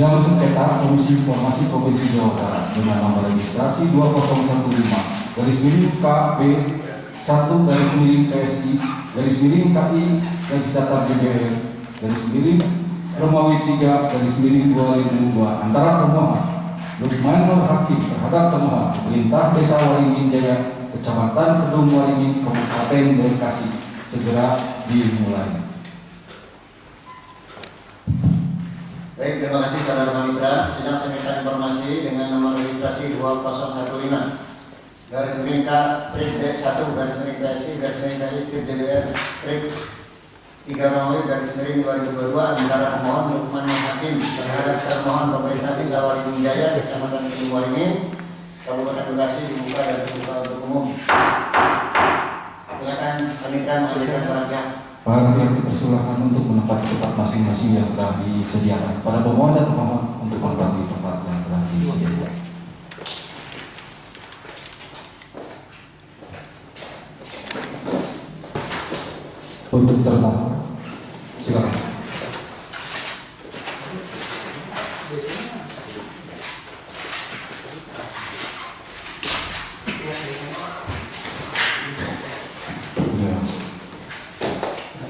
Sidang sengketa Komisi Informasi Provinsi Jawa Barat dengan nomor registrasi 2015 garis miring KB 1 garis miring PSI garis miring KI garis datar JBS garis miring Romawi 3 garis miring 2002 antara pemohon Lukman Nur Hakim terhadap pemohon pemerintah Desa Waringin Jaya, Kecamatan Kedung Waringin, Kabupaten Bekasi segera dimulai. Baik, terima kasih saudara Manitra. Sidang sengketa informasi dengan nomor registrasi 2015 garis miring K strip D1 garis miring PSI garis miring KI strip JDR strip 3 Romawi garis miring 2022 antara pemohon Lukman Hakim terhadap termohon pemerintah Desa Waringin Jaya, Kecamatan Kedung Waringin, Kabupaten Bekasi dibuka dan terbuka untuk umum. Silakan Manitra mengajukan para pihak. Para pihak dipersilahkan untuk menempati tempat masing-masing yang telah disediakan. Pada pemohon dan pemohon untuk menempati tempat yang telah disediakan. Untuk termohon, silakan.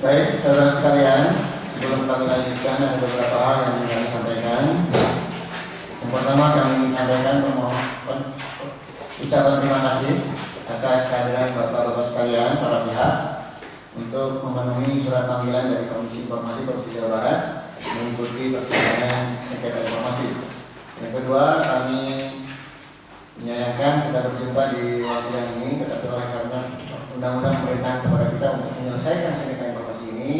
Baik, saudara sekalian, sebelum kami lanjutkan ada beberapa hal yang ingin kami sampaikan. Yang pertama kami ingin sampaikan ucapan terima kasih atas kehadiran bapak-bapak sekalian, para pihak untuk memenuhi surat panggilan dari Komisi Informasi Provinsi Jawa Barat mengikuti persidangan sengketa informasi. Yang kedua, kami menyayangkan kita berjumpa di ruang sidang ini, tetapi oleh karena undang-undang perintah kepada kita untuk menyelesaikan sengketa informasi ini,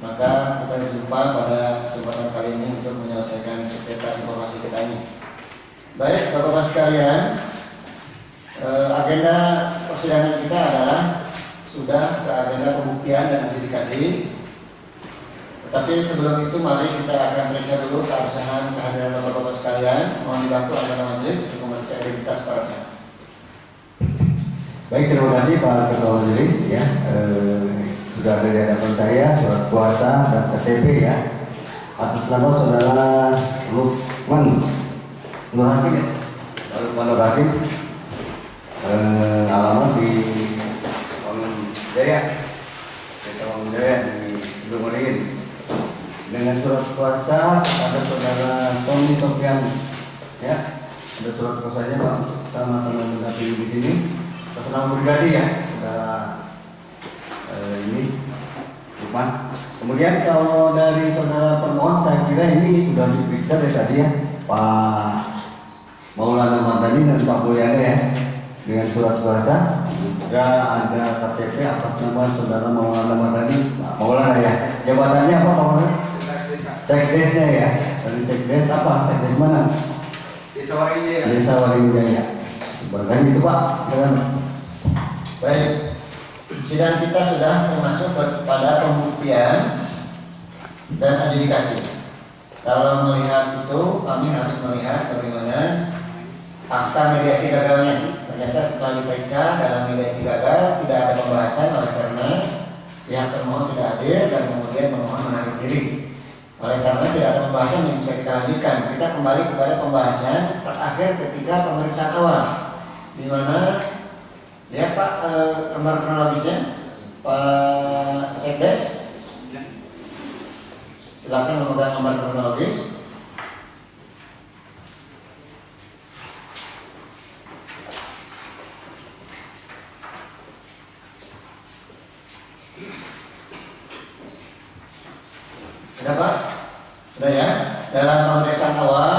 maka kita berjumpa pada kesempatan kali ini untuk menyelesaikan sengketa informasi kita ini. Baik, bapak-bapak sekalian, agenda persidangan kita adalah sudah ke agenda pembuktian dan adjudikasi. Tetapi sebelum itu mari kita akan periksa dulu keabsahan kehadiran bapak-bapak sekalian. Mohon dibantu anggota majelis untuk memeriksa identitas para pihak. Baik, terima kasih Pak Ketua Majelis ya. Sudah ada di hadapan saya surat kuasa dan KTP ya. Atas nama saudara Lukman Nur Hakim ya. Lukman Nur Hakim. Alamat di Waringin Jaya, Desa Waringin Jaya di Kedung Waringin. Dengan surat kuasa ada saudara Tommy Sofyan ya. Ada surat kuasanya Pak, sama-sama mendampingi di sini. Atas nama pribadi ya, saudara ini Lukman. Kemudian kalau dari saudara termohon, saya kira ini sudah diperiksa dari tadi ya, Pak Maulana Mardani dan Pak Mulyana ya, dengan surat kuasa. Juga ada KTP atas nama saudara Maulana Mardani, Pak Maulana ya. Jabatannya apa Pak Maulana? Sekdesnya ya. Dari sekdes apa? Sekdes mana? Desa Waringin Jaya. Desa Waringin Jaya. Barangkali itu Pak. Baik, sidang kita sudah masuk pada pembuktian dan adjudikasi. Kalau melihat itu, kami harus melihat bagaimana akta mediasi gagalnya. Ternyata setelah diperiksa dalam mediasi gagal tidak ada pembahasan oleh karena pihak termohon tidak hadir dan kemudian pemohon menarik diri. Oleh karena tidak ada pembahasan yang bisa kita lanjutkan, kita kembali kepada pembahasan terakhir ketika pemeriksaan awal, di mana lihat Pak gambar kronologisnya, Pak Sekdes, silakan memegang gambar kronologis. Sudah Pak? Sudah ya? Dalam pemeriksaan awal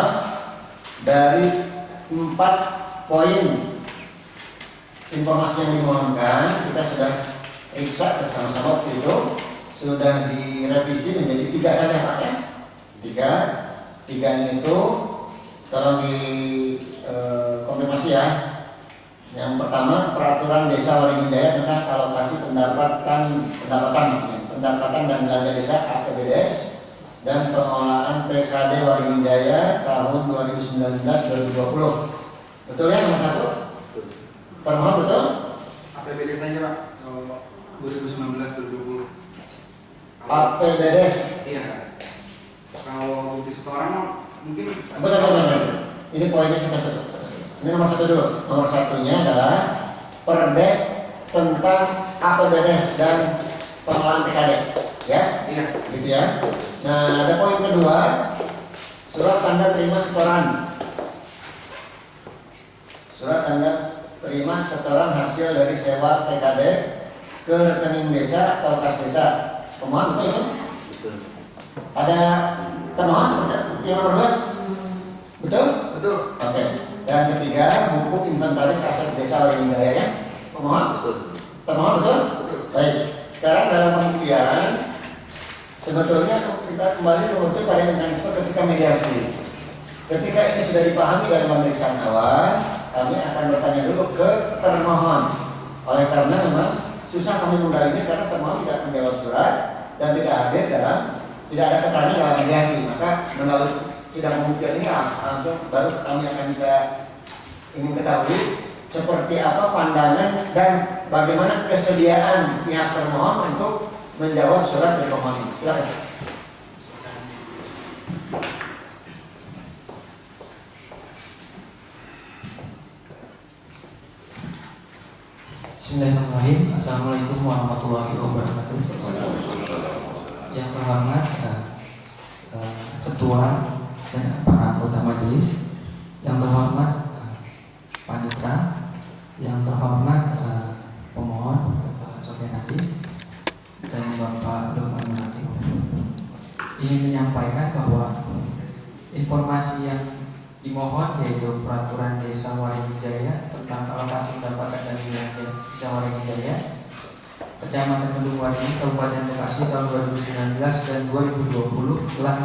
dari 4 poin informasi yang dimohonkan, kita sudah periksa bersama-sama waktu itu, sudah direvisi menjadi 3 saja Pak ya. 3-nya itu tolong dikonfirmasi ya. Yang pertama, peraturan Desa Waringin Jaya tentang alokasi pendapatan dan belanja desa APBDes dan pengelolaan PKD Waringin Jaya tahun 2019-2020. Betul ya nomor 1? Termohon betul? APBDes saja Pak, 2019-2020. APBDes. Iya. Kalau bukti setoran mungkin Betul. Ini poinnya satu. Ini nomor satu dulu. Nomor satunya adalah Perdes tentang APBDes dan pengelolaan TKD. Ya, iya. gitu ya. Nah, ada poin kedua, surat tanda terima setoran. Surat tanda terima setoran hasil dari sewa TKD ke rekening desa atau kas desa. Pemohon betul itu? Betul. Ada termohon sebenarnya yang nomor 2? Betul? Betul. Oke. Dan ketiga, buku inventaris aset desa Waringin Jaya ya. Pemohon? Betul. Termohon betul? Baik. Sekarang dalam pembuktian sebetulnya kita kembali merujuk pada mekanisme ketika mediasi. Ketika ini sudah dipahami dalam pemeriksaan awal, kami akan bertanya dulu ke termohon. Oleh karena memang susah kami menggali ini karena termohon tidak menjawab surat dan tidak ada keterangan dalam mediasi. Maka melalui sidang pembuktian ini langsung baru kami akan bisa ingin ketahui seperti apa pandangan dan bagaimana kesediaan pihak termohon untuk menjawab surat dari pemohon. Silakan. Bismillahirrahmanirrahim. Assalamualaikum warahmatullahi wabarakatuh. Yang terhormat Ketua dan para anggota majelis, yang terhormat Panitra, yang terhormat pemohon Bapak Sofyan Hadis dan Bapak Lukman Hakim, ingin menyampaikan bahwa informasi yang dimohon yaitu peraturan Desa Waringin Jaya tentang alokasi pendapatan dan wilayah Desa Waringin Jaya, Kecamatan Kedung Waringin, Kabupaten Bekasi tahun 2019 dan 2020 telah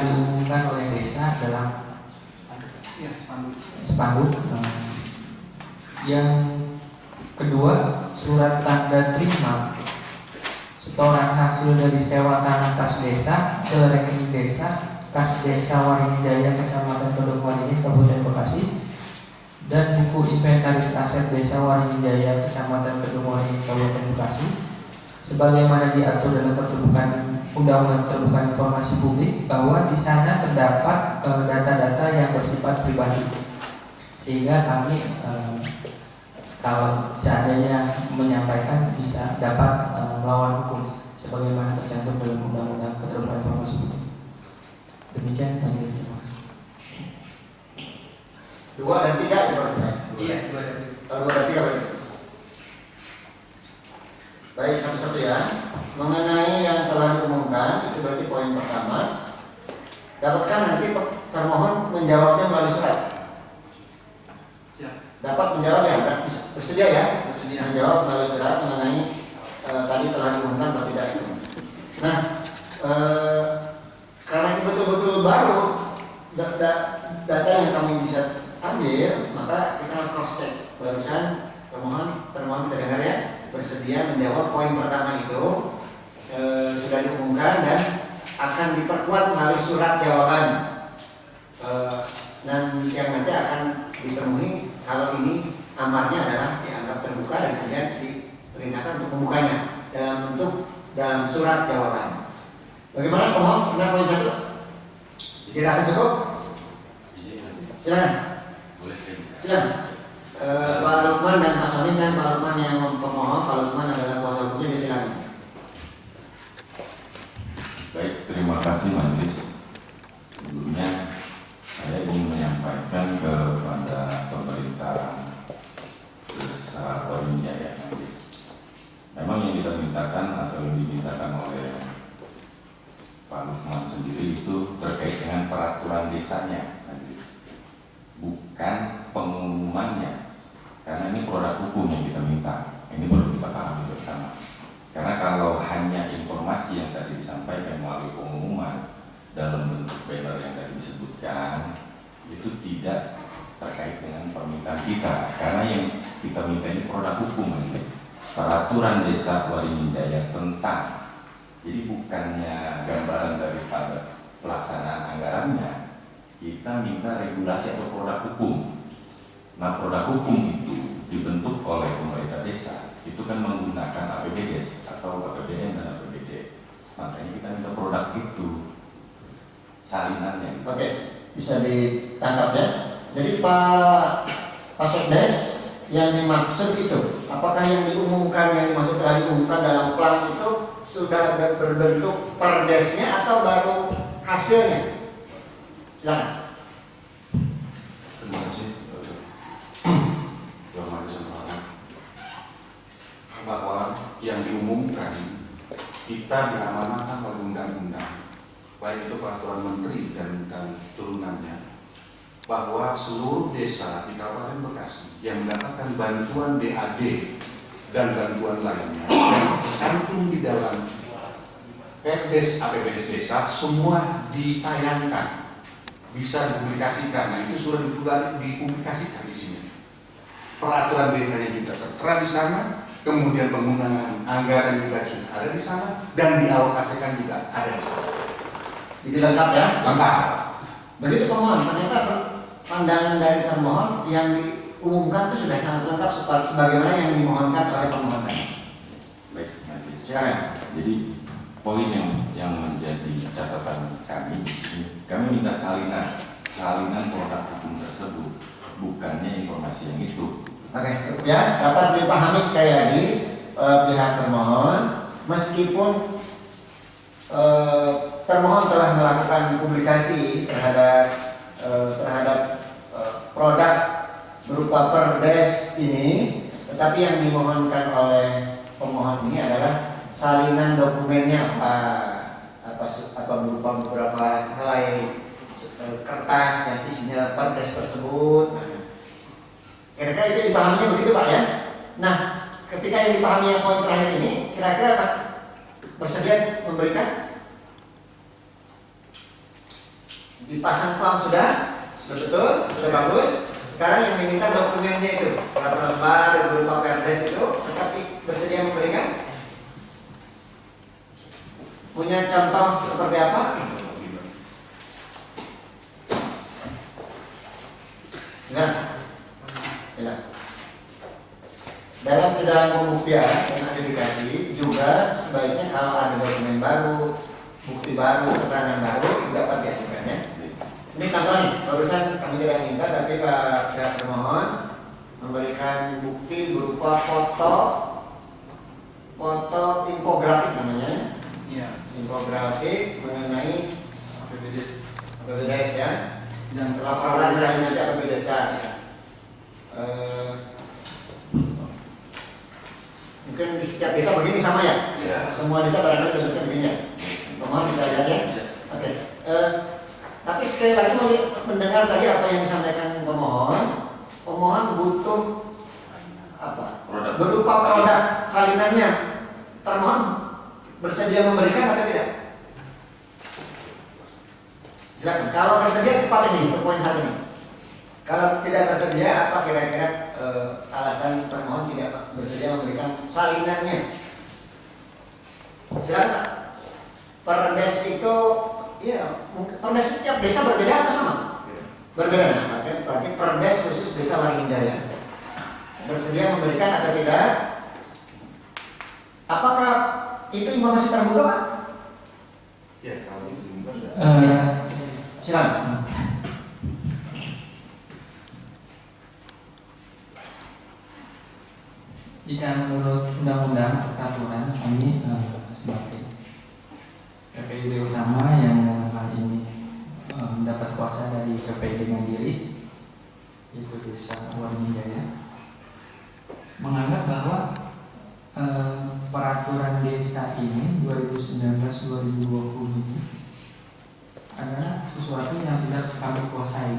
diumumkan oleh desa dalam Iya, spanduk. Yang kedua, surat tanda terima setoran hasil dari sewa tanah kas desa ke rekening desa kas desa Waringin Jaya, Kecamatan Kedung Waringin, Kabupaten Bekasi, dan buku inventaris aset desa Waringin Jaya, Kecamatan Kedung Waringin, Kabupaten Bekasi, sebagaimana diatur dalam ketentuan Undang-Undang Terbuka Informasi Publik, bahwa di sana terdapat data-data yang bersifat pribadi, sehingga kami kalau seandainya menyampaikan bisa dapat melawan hukum sebagaimana tercantum dalam Undang-Undang Keterbukaan Informasi Publik. Demikian majelis, terima kasih. 2 dan 3 ya Pak? Iya, 2 dan 3 berarti. Baik, satu-satu ya. Mengenai yang telah diumumkan, itu berarti poin pertama. Dapatkah nanti termohon menjawabnya melalui surat? Siap. Dapat menjawab ya? Bersedia ya? Bersedia. Menjawab melalui surat mengenai tadi telah diumumkan atau tidak itu. Nah, karena ini betul-betul baru data yang kami bisa ambil, maka kita harus cross check. Barusan termohon kita dengar ya, bersedia menjawab poin pertama itu sudah diumumkan dan akan diperkuat melalui surat jawaban dan yang nanti akan dipenuhi kalau ini amarnya adalah dianggap terbuka dan kemudian diperintahkan untuk membukanya dalam surat jawaban. Bagaimana pemohon tentang poin 1? Dirasa cukup? Silakan. Silakan. Pak Lukman dan Pak Soni kan, Pak Lukman yang pemohon, Pak Lukman adalah kuasa hukumnya, silakan. Baik, terima kasih majelis. Sebelumnya saya ingin menyampaikan kepada pemerintah Desa Waringin Jaya majelis. Memang yang kita mintakan atau yang dimintakan oleh Pak Lukman sendiri itu terkait dengan peraturan desanya majelis, bukan pengumumannya. Karena ini produk hukum yang kita minta. Ini perlu kita pahami bersama. Karena kalau hanya informasi yang tadi disampaikan melalui pengumuman dalam bentuk banner yang tadi disebutkan, itu tidak terkait dengan permintaan kita. Karena yang kita minta ini produk hukum, peraturan Desa Waringin Jaya tentang. Jadi bukannya gambaran daripada pelaksanaan anggarannya, kita minta regulasi atau produk hukum. Nah, produk hukum itu dibentuk oleh pemerintah desa, itu kan menggunakan APBDes atau APBN dan APBD. Makanya kita minta produk itu. salinannya. Oke, bisa ditangkap ya. Jadi Pak Sekdes, yang dimaksud itu, apakah yang diumumkan, yang dimaksud telah diumumkan dalam plan itu sudah berbentuk perdesnya atau baru hasilnya? Silakan. Terima kasih. Terima kasih bahwa yang diumumkan kita diamanahkan oleh undang-undang, baik itu peraturan menteri dan turunannya, bahwa seluruh desa di Kabupaten Bekasi yang mendapatkan bantuan BAD dan bantuan lainnya yang tercantum di dalam Perdes APBD desa semua ditayangkan, bisa dipublikasikan. Nah, itu sudah dipublikasikan di sini. Peraturan desanya juga tertera di sana, kemudian penggunaan anggaran juga ada di sana, dan dialokasikan juga ada di sana. Jadi lengkap ya? Lengkap. Begitu pemohon, ternyata pandangan dari termohon yang diumumkan itu sudah sangat lengkap sebagaimana yang dimohonkan oleh pemohon. Baik, Majelis. Silakan. Jadi poin yang menjadi catatan kami minta salinan produk hukum tersebut, bukannya informasi yang itu. Oke, cukup ya. Dapat dipahami sekali lagi pihak termohon, meskipun termohon telah melakukan publikasi terhadap produk berupa perdes ini, tetapi yang dimohonkan oleh pemohon ini adalah salinan dokumennya apa berupa beberapa helai kertas yang isinya perdes tersebut. Kira-kira itu dipahaminya begitu Pak ya? Nah, ketika yang dipahami yang poin terakhir ini, kira-kira Pak bersedia memberikan? Dipasang pam sudah betul, sudah bagus. Sekarang yang diminta dokumennya itu, peraturan baru berupa perdes itu, tetapi bersedia memberikan? Punya contoh seperti apa? Ya. Dalam sidang pembuktian dan adjudikasi juga sebaiknya kalau ada dokumen baru, bukti baru, keterangan baru itu dapat diajukan ya. Ini contoh nih, barusan kami tidak minta tapi Pak pihak termohon memberikan bukti berupa foto infografis namanya, infografik mengenai APBDes ya, dan laporan realisasi APBD desa. Mungkin di setiap desa begini sama ya? Semua desa barangkali bentuknya begini ya. Pemohon bisa lihat ya. Oke. Tapi sekali lagi mendengar tadi apa yang disampaikan pemohon butuh apa? Berupa produk salinannya. Termohon bersedia memberikan atau tidak? Silakan. Kalau bersedia cepat ini untuk poin 1 ini. Kalau tidak bersedia, apa kira-kira alasan termohon tidak bersedia memberikan salinannya? Silakan. Perdes itu, ya, perdes itu tiap desa berbeda atau sama? Berbeda. Nah, berarti perdes khusus desa Waringin bersedia memberikan atau tidak? Apakah itu informasi terbuka, Pak? Ya, kalau itu sudah. Silakan. Jika menurut undang-undang atau peraturan kami sebagai PPID utama yang dalam hal ini mendapat kuasa dari PPID Mandiri, itu Desa Waringin menganggap bahwa peraturan desa ini 2019-2020 ini adalah sesuatu yang tidak kami kuasai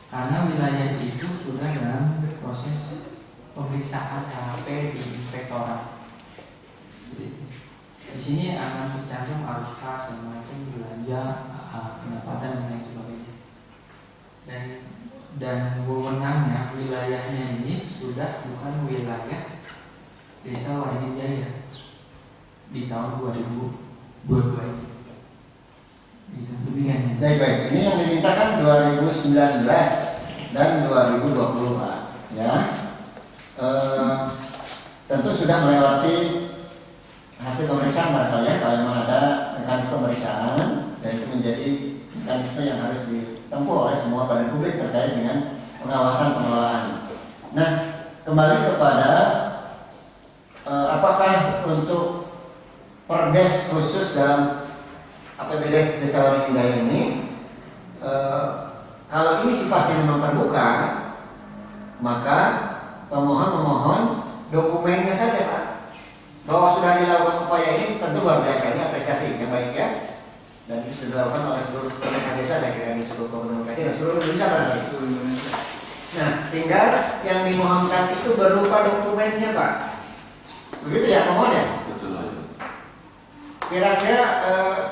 karena wilayah itu sudah dalam proses pemeriksaan KHP di inspektorat. Di sini akan tercantum arus kas dan macam belanja, pendapatan dan lain sebagainya. Dan wewenangnya wilayahnya ini sudah bukan wilayah Desa Waringin Jaya di tahun 2022 ini. Gitu, demikian. Baik. Ini yang dimintakan 2019 dan 2020 Pak. Ya. Tentu sudah melewati hasil pemeriksaan barangkali ya, kalau memang ada mekanisme pemeriksaan. dan itu menjadi mekanisme yang harus ditempuh oleh semua badan publik terkait dengan pengawasan pengelolaan. Nah, kembali kepada apakah untuk perdes khusus dalam APBD Desa Waringin ini, kalau ini sifatnya memang terbuka, maka pemohon memohon dokumennya saja Pak, bahwa sudah dilakukan upaya ini tentu luar biasa, ini apresiasi yang baik ya, dan itu sudah dilakukan oleh seluruh pemerintah desa dan kira di seluruh komunikasi dan seluruh Indonesia barangkali. Nah, tinggal yang dimohonkan itu berupa dokumennya Pak, begitu ya pemohon ya? Betul. Kira-kira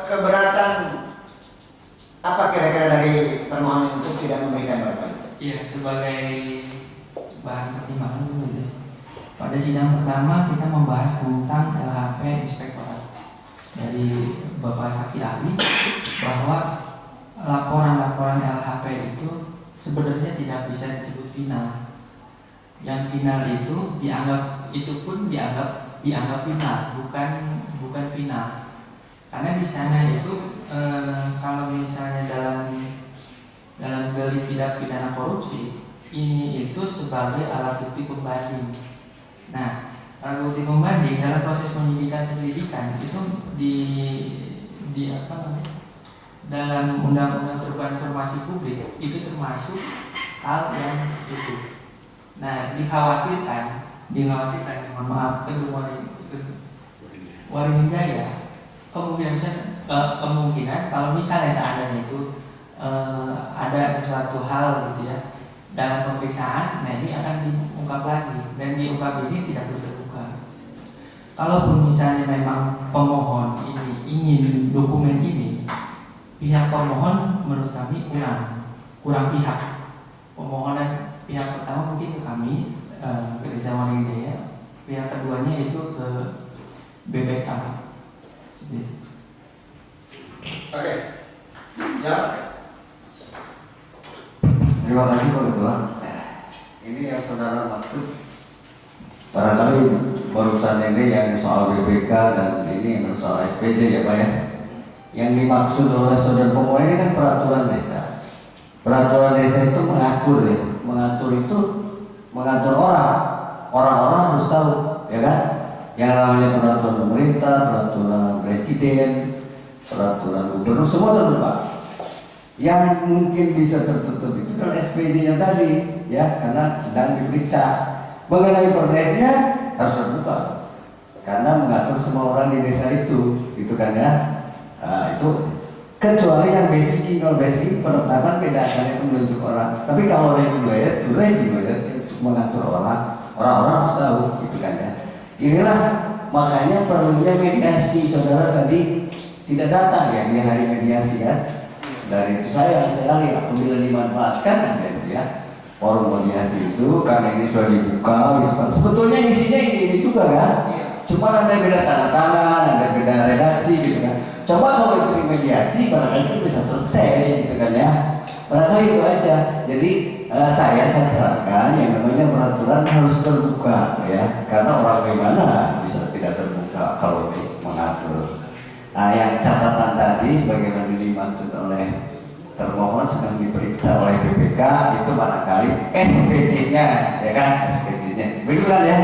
keberatan apa kira-kira dari termohon untuk tidak memberikan Bapak? Iya, sebagai bahan pertimbangan dulu ya. Pada sidang pertama kita membahas tentang LHP Inspektorat dari Bapak Saksi Ahli bahwa laporan-laporan LHP itu sebenarnya tidak bisa disebut final. Yang final itu dianggap final, bukan final. Karena di sana itu kalau misalnya dalam delik tindak pidana korupsi ini itu sebagai alat bukti pembanding. Nah, alat bukti pembanding dalam proses penyidikan penyelidikan itu di apa namanya? Dalam Undang-Undang Terbuka Informasi Publik itu termasuk hal yang itu. Nah, dikhawatirkan, mohon maaf, kedua Waringin Jaya kemungkinan kalau misalnya seandainya itu ada sesuatu hal gitu ya dalam pemeriksaan, nah ini akan diungkap lagi dan diungkap ini tidak perlu terbuka. Kalaupun misalnya memang pemohon ini ingin dokumen ini, pihak pemohon menurut kami kurang pihak. Pemohonan pihak pertama mungkin ke kami ke Desa Waringin Jaya, pihak keduanya itu ke BPK. Oke, ya. Terima kasih Pak Ketua. Ini yang saudara maksud barangkali barusan ini yang soal BPK dan ini yang soal SPJ ya Pak ya. Yang dimaksud oleh saudara pemohon ini kan peraturan desa. Peraturan desa itu mengatur itu mengatur orang harus tahu ya kan. Yang namanya peraturan pemerintah, peraturan presiden, peraturan gubernur semua terbuka. Yang mungkin bisa tertutup itu kan SPJ-nya tadi ya, karena sedang diperiksa. Mengenai perdesnya harus terbuka karena mengatur semua orang di desa itu kan ya. Itu kecuali yang basic, kalau basic penetapan beda kan itu menunjuk orang. Tapi kalau reguler itu untuk mengatur orang harus tahu gitu kan ya. Inilah makanya perlunya mediasi. Saudara tadi tidak datang ya di hari mediasi ya. Dari itu saya lihat apabila dimanfaatkan ada itu ya forum mediasi itu karena ini sudah dibuka gitu kan. Sebetulnya isinya ini juga kan. Cuma ada beda tanda tangan, ada beda redaksi gitu kan. Coba kalau itu mediasi barangkali itu bisa selesai gitu kan ya. Barangkali itu aja. Jadi saya sarankan yang namanya peraturan harus terbuka ya, karena orang bagaimana bisa tidak terbuka kalau untuk mengatur. Nah, yang catatan tadi sebagaimana dimaksud oleh termohon sedang diperiksa oleh BPK itu barangkali SPJ-nya ya kan, SPJ-nya. Begitu kan ya.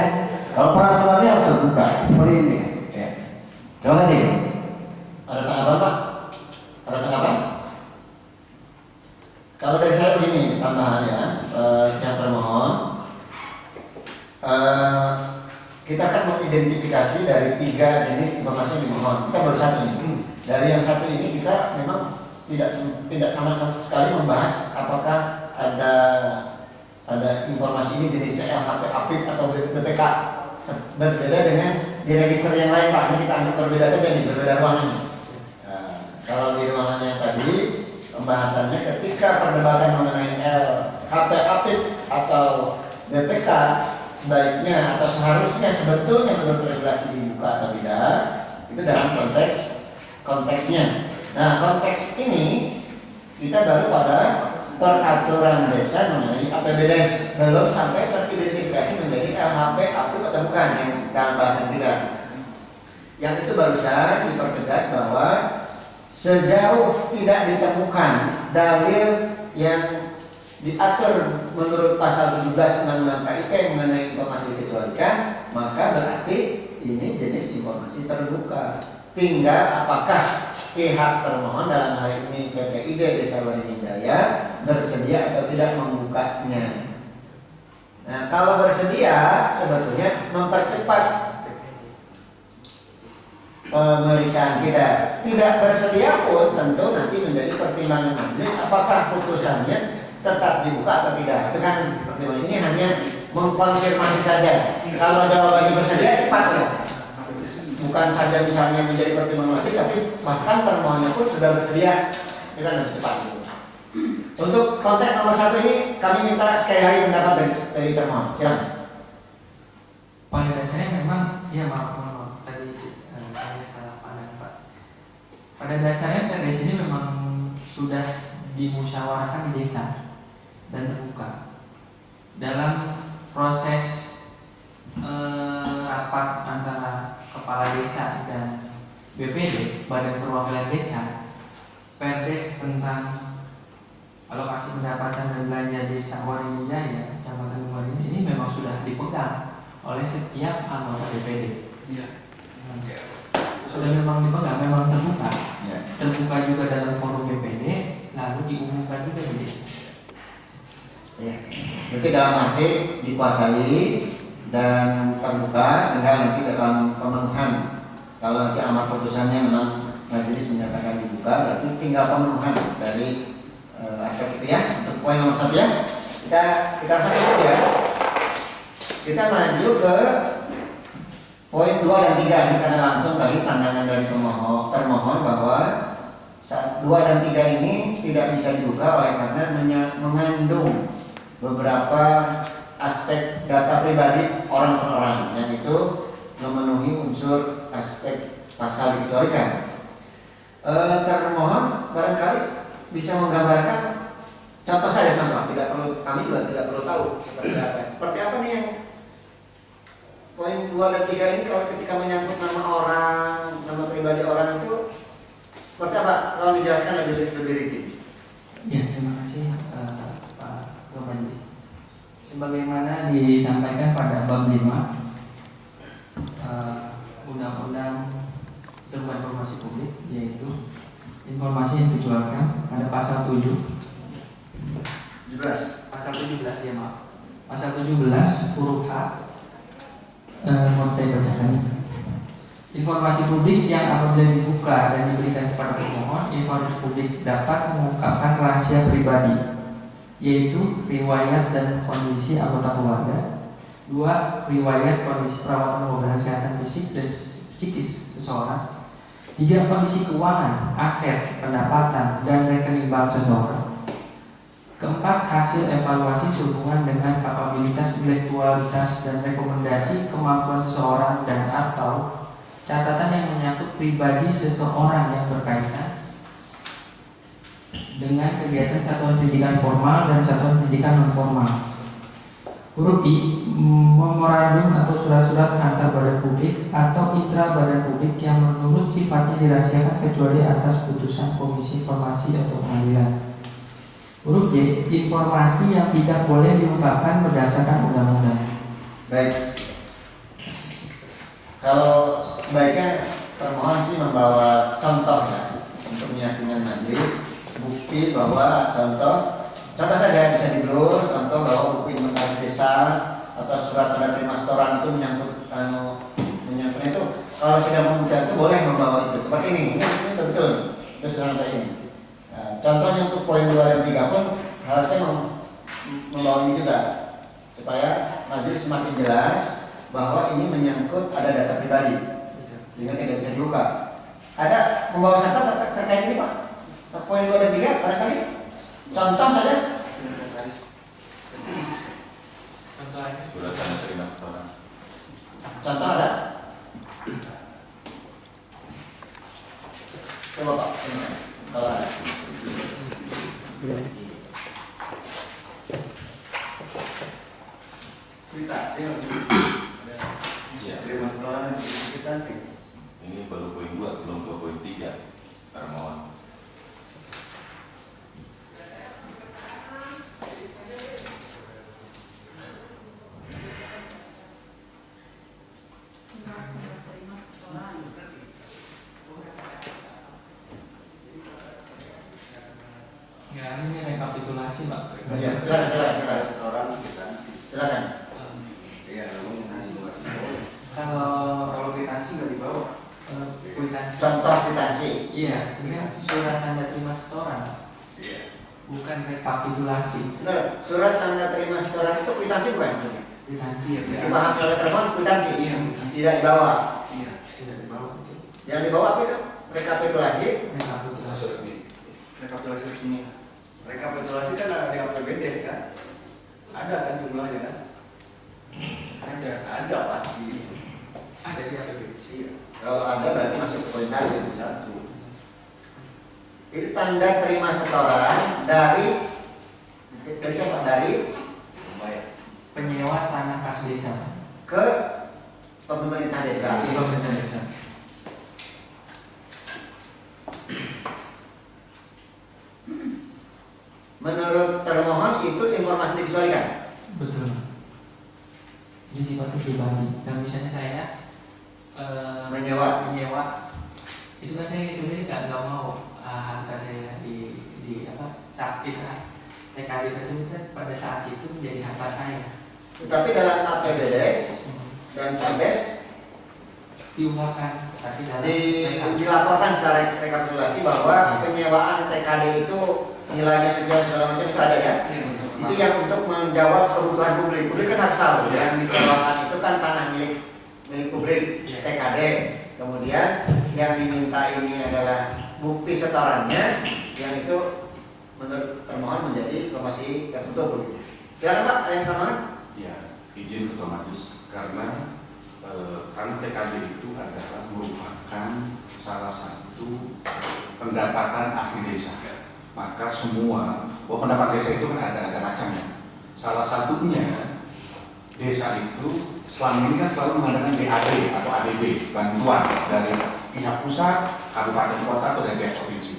Kalau peraturannya harus terbuka seperti ini ya. Terima kasih. Ada tanggapan Pak? Ada tanggapan? Kalau dari saya begini tambahannya, yang termohon, kita kan mengidentifikasi dari 3 jenis informasi yang dimohon. Kita baru satu nih. Dari yang satu ini kita memang tidak sama sekali membahas apakah ada informasi ini jenisnya LHP, APIP atau BPK. Berbeda dengan di register yang lain Pak. Ini kita anggap berbeda saja nih, berbeda ruang ini. Kalau di ruangan yang tadi pembahasannya ketika perdebatan mengenai LHP, APIP atau BPK sebaiknya atau seharusnya sebetulnya menurut regulasi dibuka atau tidak, itu dalam konteksnya. Nah, konteks ini kita baru pada peraturan desa mengenai APBDes, belum sampai teridentifikasi menjadi LHP, APIP atau bukan yang dalam bahasan kita. Yang itu barusan dipertegas bahwa sejauh tidak ditemukan dalil yang diatur menurut pasal 17 Undang-Undang KIP mengenai informasi dikecualikan, maka berarti ini jenis informasi terbuka. Tinggal apakah pihak termohon dalam hal ini PPID Desa Waringin-Jaya bersedia atau tidak membukanya. Nah, kalau bersedia sebetulnya mempercepat pemeriksaan kita. Tidak bersedia pun tentu nanti menjadi pertimbangan majelis apakah putusannya tetap dibuka atau tidak. Itu kan pertimbangan, ini hanya mengkonfirmasi saja. Kalau jawabannya bersedia cepat lah. Bukan saja misalnya menjadi pertimbangan majelis, tapi bahkan termohonnya pun sudah bersedia, itu kan lebih cepat. Untuk konteks nomor 1 ini kami minta sekali lagi pendapat dari termohon. Silakan. Pada dasarnya memang, ya maaf tadi saya salah pandang Pak. Pada dasarnya PRDS ini memang sudah dimusyawarahkan di desa dan terbuka. Dalam proses rapat antara kepala desa dan BPD, Badan Perwakilan Desa, PRDS tentang alokasi pendapatan dan belanja desa Waringin-Jaya, Kecamatan Waringin ini memang sudah dipegang oleh setiap anggota BPD. Iya. Sudah memang dipegang, memang terbuka. Ya. Terbuka juga dalam forum BPD, lalu diumumkan juga di desa. Ya. Berarti dalam arti dikuasai dan terbuka, tinggal nanti dalam pemenuhan. Kalau nanti amar putusannya memang majelis menyatakan dibuka, berarti tinggal pemenuhan dari aspek itu ya. Untuk poin nomor 1 ya, kita rasa cukup ya. Kita maju ke poin 2 dan 3 ini karena langsung tadi pandangan dari termohon bahwa 2 dan 3 ini tidak bisa dibuka oleh karena mengandung beberapa aspek data pribadi orang per orang yang itu memenuhi unsur aspek pasal dikecualikan. Termohon barangkali bisa menggambarkan contoh saja, contoh, tidak perlu, kami juga tidak perlu tahu seperti apa nih yang poin 2 dan 3 ini. Kalau ketika menyangkut nama orang, nama pribadi orang itu seperti apa? Kalau dijelaskan lebih rinci. Ya, terima kasih Pak Ketua. Sebagaimana disampaikan pada bab 5 Undang-Undang Terbuka Informasi Publik, yaitu informasi yang dikecualikan pada pasal 17 ya maaf, pasal 17 huruf H. Mohon saya bacakan. Informasi publik yang apabila dibuka dan diberikan kepada pemohon, informasi publik dapat mengungkapkan rahasia pribadi, yaitu riwayat dan kondisi anggota keluarga. 2. Riwayat kondisi perawatan pengobatan kesehatan fisik dan psikis seseorang. 3. Kondisi keuangan, aset, pendapatan, dan rekening bank seseorang. 4. Hasil evaluasi sehubungan dengan kapabilitas intelektualitas dan rekomendasi kemampuan seseorang dan atau catatan yang menyangkut pribadi seseorang yang berkaitan dengan kegiatan satuan pendidikan formal dan satuan pendidikan non formal. Huruf I, memorandum atau surat-surat antar badan publik atau intra badan publik yang menurut sifatnya dirahasiakan kecuali atas putusan komisi informasi atau pengadilan. Huruf J, informasi yang tidak boleh diungkapkan berdasarkan undang-undang. Baik. Kalau sebaiknya termohon sih membawa contoh ya untuk meyakinkan majelis, bukti bahwa contoh saja bisa di-blur, contoh bahwa buku inventaris desa atau surat tanda terima setoran itu menyangkut itu. Kalau sudah memungkinkan itu boleh membawa itu. Seperti ini betul. Terus saya ini. Nah, contohnya untuk poin 2 dan 3 pun harusnya membawa ini juga supaya majelis semakin jelas bahwa ini menyangkut ada data pribadi sehingga tidak bisa dibuka. Ada membawa catatan terkait ini Pak? Poin 2 dan 3 barangkali contoh saja. Contoh aja. Surat tanda terima setoran. Contoh ada? Coba Pak, kalau ada. Kuitasi Iya. terima setoran kuitasi. Ini baru poin 2, belum ke poin 3. Termohon. Ya, ini rekapitulasi, Pak. Iya, silakan. Restoran kita. Silakan. Iya, namun Kalau kwitansi nggak dibawa. kwitansi. Contoh kwitansi. Iya, ini kan surat tanda terima setoran, iya. bukan rekapitulasi. Benar, surat tanda terima setoran itu kwitansi bukan? Kwitansi Iya, ya, Dipahami oleh termohon kwitansi. Iya. Tidak dibawa. Iya. tidak dibawa. Yang dibawa apa itu? Rekapitulasi. Rekapitulasi. Rekapitulasi resmi. Rekapitulasi kan ada di APBD kan? Ada kan jumlahnya kan? Ada pasti. Ada di APBD. Iya. Kalau ada berarti masuk ke poin satu. Satu. Itu tanda terima setoran dari siapa? Dari Baik. Penyewa tanah kas desa. ke pemerintah desa. Di pemerintah desa. Menurut termohon itu informasi dikecualikan. Betul. Ini sifatnya pribadi. Dan misalnya saya Menyewa. itu kan saya sebenarnya nggak mau harta saya di apa saat kita TKD tersebut kan pada saat itu menjadi harta saya. Tetapi dalam APBDes dan Perdes Diungkapkan, tapi dalam dilaporkan secara rekapitulasi bahwa penyewaan TKD itu nilainya sekian segala macam itu ada ya. Itu yang untuk menjawab kebutuhan publik. Publik kan harus tahu yang disewakan itu kan tanah milik publik TKD. Kemudian yang diminta ini adalah bukti setorannya, yang itu menurut termohon menjadi informasi tertutup begitu. Silakan Pak, ada yang termohon? Ya, izin Ketua Majelis karena TKD itu adalah merupakan salah satu pendapatan asli desa. Maka semua, pendapat desa itu kan ada macamnya. Salah satunya desa itu selama ini kan selalu mengadakan BAD atau ADB, bantuan dari pihak pusat, kabupaten kota atau dari pihak provinsi.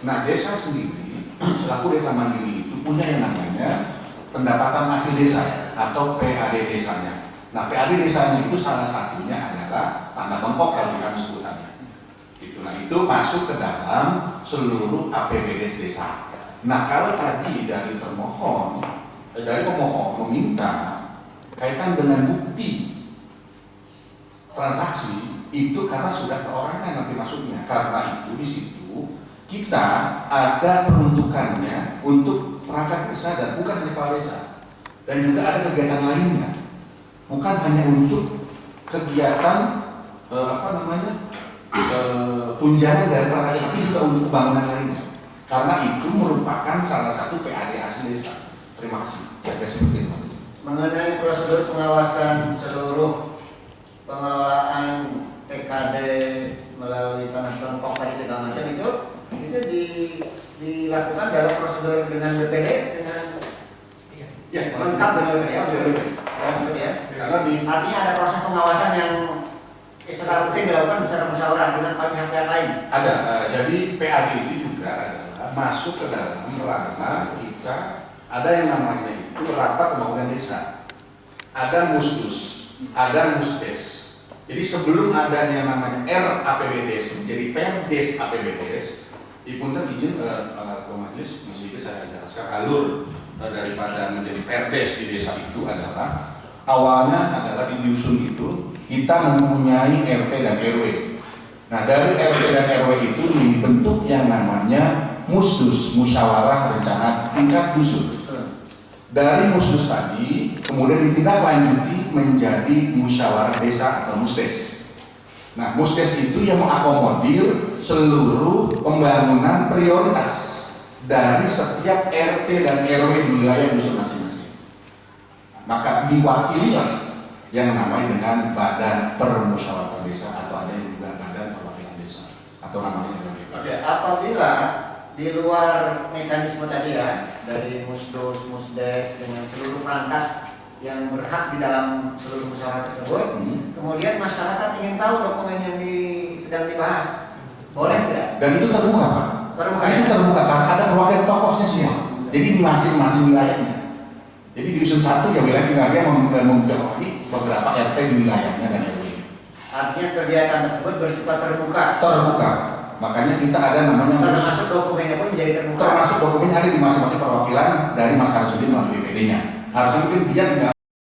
Nah, desa sendiri selaku desa mandiri itu punya yang namanya pendapatan asli desa atau PAD desanya. Nah, PAD desanya itu salah satunya adalah tanah bengkok kalau kami sebutannya. Nah, itu masuk ke dalam seluruh APBD desa. Nah, kalau tadi dari termohon, dari pemohon meminta kaitan dengan bukti transaksi itu karena sudah perorangan nanti masuknya. Karena itu di situ kita ada peruntukannya untuk perangkat desa dan bukan hanya kepala desa. Dan juga ada kegiatan lainnya. Bukan hanya untuk kegiatan tunjangan dari perangkat desa, tapi juga untuk pembangunan lainnya. Karena itu merupakan salah satu PAD asli desa. Terima kasih. Saya seperti itu. Mengenai prosedur pengawasan seluruh pengelolaan TKD melalui tanah bengkok tadi segala macam itu dilakukan dalam prosedur dengan BPD dengan lengkap dengan BPD ya. Karena Artinya ada proses pengawasan yang secara rutin dilakukan bersama musyawarah dengan pihak-pihak lain. ada, jadi PAD itu juga adalah masuk ke dalam ranah kita ada yang namanya itu rapat pembangunan desa, ada mustus, ada musdes. Jadi sebelum adanya namanya RAPBDes menjadi Perdes APBDes, dipunten izin ke majelis masih saya jelaskan alur daripada menjadi Perdes di desa itu adalah awalnya adalah di dusun itu kita mempunyai RT dan RW. Nah, dari RT dan RW itu dibentuk yang namanya musdus, musyawarah rencana tingkat dusun. Dari musdus tadi kemudian ditindaklanjuti menjadi musyawarah desa atau musdes. Nah, musdes itu yang mengakomodir seluruh pembangunan prioritas dari setiap RT dan RW di wilayah dusun masing-masing. Maka diwakililah yang namanya dengan badan permusyawaratan desa atau ada yang juga badan perwakilan desa atau namanya juga BPD. Oke, apabila di luar mekanisme tadi ya dari musdos, musdes dengan seluruh perangkat yang berhak di dalam seluruh musyawarah tersebut, kemudian masyarakat ingin tahu dokumen yang sedang dibahas, boleh tidak? Dan itu terbuka, Pak. Terbuka Itu ya? terbuka karena ada perwakilan tokohnya semua. Jadi di masing-masing wilayahnya. Jadi di dusun satu ya wilayah memiliki beberapa RT di wilayahnya dan RW. Artinya kegiatan tersebut bersifat terbuka. Terbuka. Makanya kita ada namanya Termasuk dokumennya pun menjadi terbuka. termasuk dokumen ada di masing-masing perwakilan dari Mas Harsuddin melalui BPD-nya. Harusnya mungkin dia tinggal